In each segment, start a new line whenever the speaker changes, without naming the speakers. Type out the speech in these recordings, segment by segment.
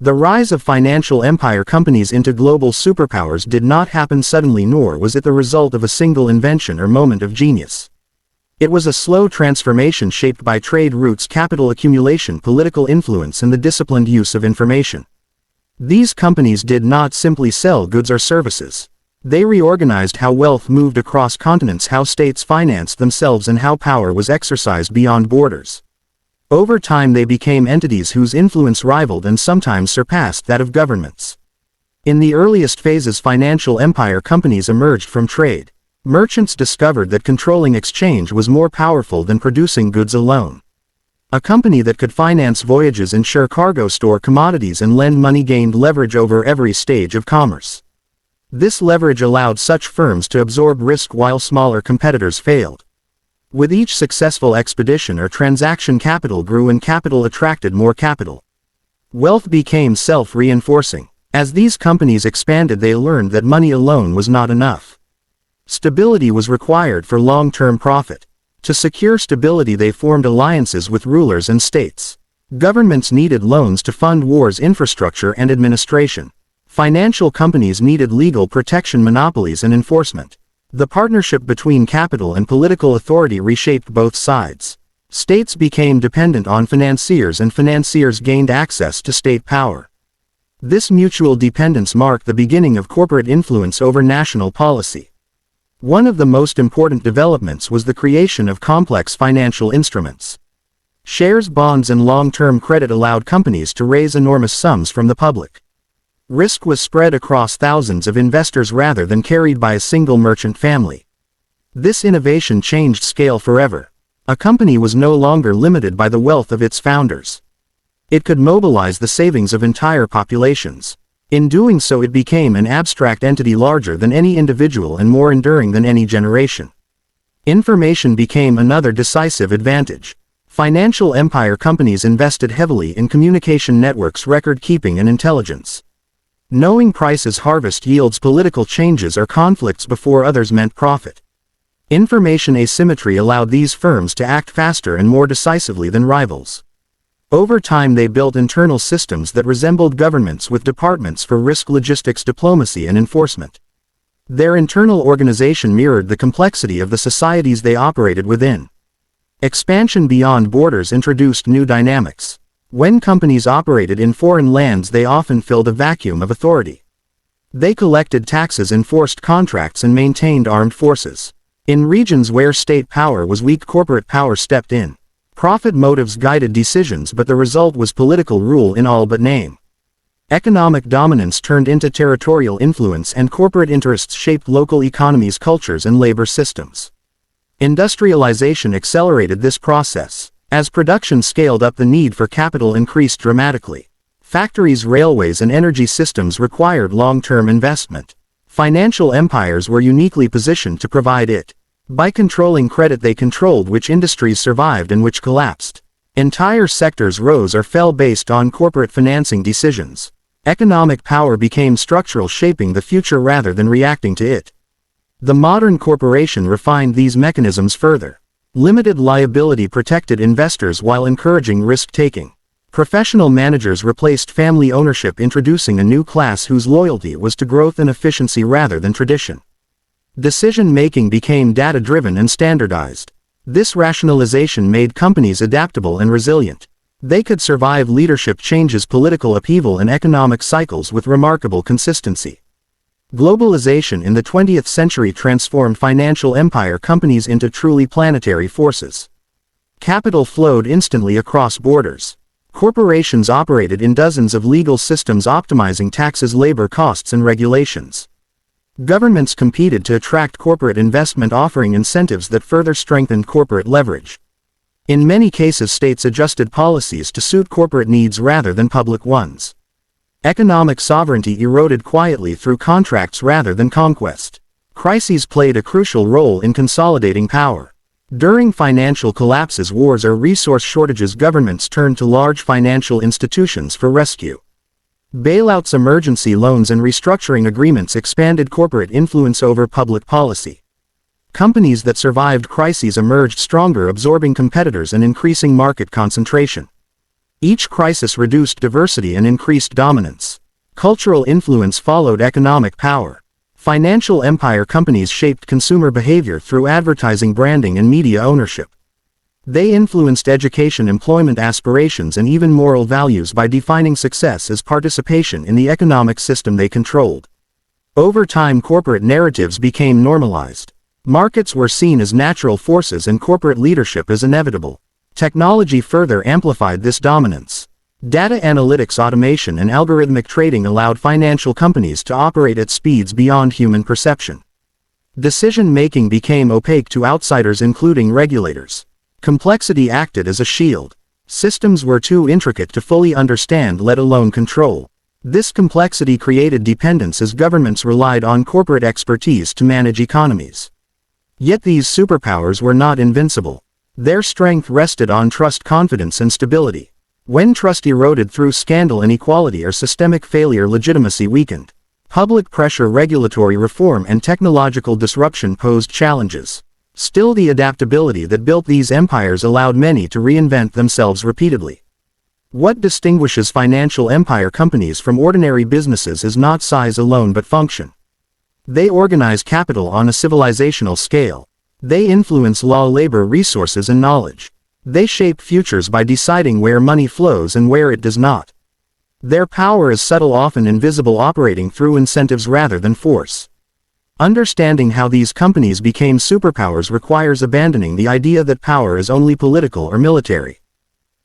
The rise of financial empire companies into global superpowers did not happen suddenly, nor was it the result of a single invention or moment of genius. It was a slow transformation shaped by trade routes, capital accumulation, political influence, and the disciplined use of information. These companies did not simply sell goods or services. They reorganized how wealth moved across continents, how states financed themselves, and how power was exercised beyond borders. Over time they became entities whose influence rivaled and sometimes surpassed that of governments. In the earliest phases, financial empire companies emerged from trade. Merchants discovered that controlling exchange was more powerful than producing goods alone. A company that could finance voyages, ensure cargo, store commodities, and lend money gained leverage over every stage of commerce. This leverage allowed such firms to absorb risk while smaller competitors failed. With each successful expedition or transaction, capital grew and capital attracted more capital. Wealth became self-reinforcing. As these companies expanded, they learned that money alone was not enough. Stability was required for long-term profit. To secure stability, they formed alliances with rulers and states. Governments needed loans to fund wars, infrastructure, and administration. Financial companies needed legal protection, monopolies, and enforcement. The partnership between capital and political authority reshaped both sides. States became dependent on financiers, and financiers gained access to state power. This mutual dependence marked the beginning of corporate influence over national policy. One of the most important developments was the creation of complex financial instruments. Shares, bonds, and long-term credit allowed companies to raise enormous sums from the public. Risk was spread across thousands of investors rather than carried by a single merchant family. This innovation changed scale forever. A company was no longer limited by the wealth of its founders. It could mobilize the savings of entire populations. In doing so, it became an abstract entity larger than any individual and more enduring than any generation. Information became another decisive advantage. Financial empire companies invested heavily in communication networks, record keeping, and intelligence. Knowing prices, harvest yields, political changes, or conflicts before others meant profit. Information asymmetry allowed these firms to act faster and more decisively than rivals. Over time they built internal systems that resembled governments, with departments for risk, logistics, diplomacy, and enforcement. Their internal organization mirrored the complexity of the societies they operated within. Expansion beyond borders introduced new dynamics. When companies operated in foreign lands, they often filled a vacuum of authority. They collected taxes, enforced contracts, and maintained armed forces. In regions where state power was weak, corporate power stepped in. Profit motives guided decisions, but the result was political rule in all but name. Economic dominance turned into territorial influence, and corporate interests shaped local economies, cultures, and labor systems. Industrialization accelerated this process. As production scaled up, the need for capital increased dramatically. Factories, railways, and energy systems required long-term investment. Financial empires were uniquely positioned to provide it. By controlling credit, they controlled which industries survived and which collapsed. Entire sectors rose or fell based on corporate financing decisions. Economic power became structural, shaping the future rather than reacting to it. The modern corporation refined these mechanisms further. Limited liability protected investors while encouraging risk-taking. Professional managers replaced family ownership, introducing a new class whose loyalty was to growth and efficiency rather than tradition. Decision-making became data-driven and standardized. This rationalization made companies adaptable and resilient. They could survive leadership changes, political upheaval, and economic cycles with remarkable consistency. Globalization in the 20th century transformed financial empire companies into truly planetary forces. Capital flowed instantly across borders. Corporations operated in dozens of legal systems, optimizing taxes, labor costs, and regulations. Governments competed to attract corporate investment, offering incentives that further strengthened corporate leverage. In many cases, states adjusted policies to suit corporate needs rather than public ones. Economic sovereignty eroded quietly through contracts rather than conquest. Crises played a crucial role in consolidating power. During financial collapses, wars, or resource shortages, governments turned to large financial institutions for rescue. Bailouts, emergency loans, and restructuring agreements expanded corporate influence over public policy. Companies that survived crises emerged stronger, absorbing competitors and increasing market concentration. Each crisis reduced diversity and increased dominance. Cultural influence followed economic power. Financial empire companies shaped consumer behavior through advertising, branding, and media ownership. They influenced education, employment aspirations, and even moral values by defining success as participation in the economic system they controlled. Over time, corporate narratives became normalized. Markets were seen as natural forces and corporate leadership as inevitable. Technology further amplified this dominance. Data analytics, automation, and algorithmic trading allowed financial companies to operate at speeds beyond human perception. Decision-making became opaque to outsiders, including regulators. Complexity acted as a shield. Systems were too intricate to fully understand, let alone control. This complexity created dependence as governments relied on corporate expertise to manage economies. Yet these superpowers were not invincible. Their strength rested on trust, confidence, and stability. When trust eroded through scandal, inequality, or systemic failure, legitimacy weakened. Public pressure, regulatory reform, and technological disruption posed challenges. Still, the adaptability that built these empires allowed many to reinvent themselves repeatedly. What distinguishes financial empire companies from ordinary businesses is not size alone but function. They organize capital on a civilizational scale. They influence law, labor, resources, and knowledge. They shape futures by deciding where money flows and where it does not. Their power is subtle, often invisible, operating through incentives rather than force. Understanding how these companies became superpowers requires abandoning the idea that power is only political or military.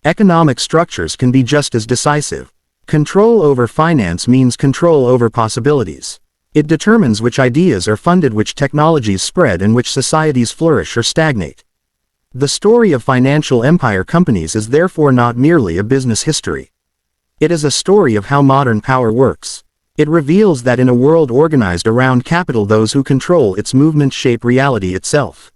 Economic structures can be just as decisive. Control over finance means control over possibilities. It determines which ideas are funded, which technologies spread, and which societies flourish or stagnate. The story of financial empire companies is therefore not merely a business history. It is a story of how modern power works. It reveals that in a world organized around capital, those who control its movement shape reality itself.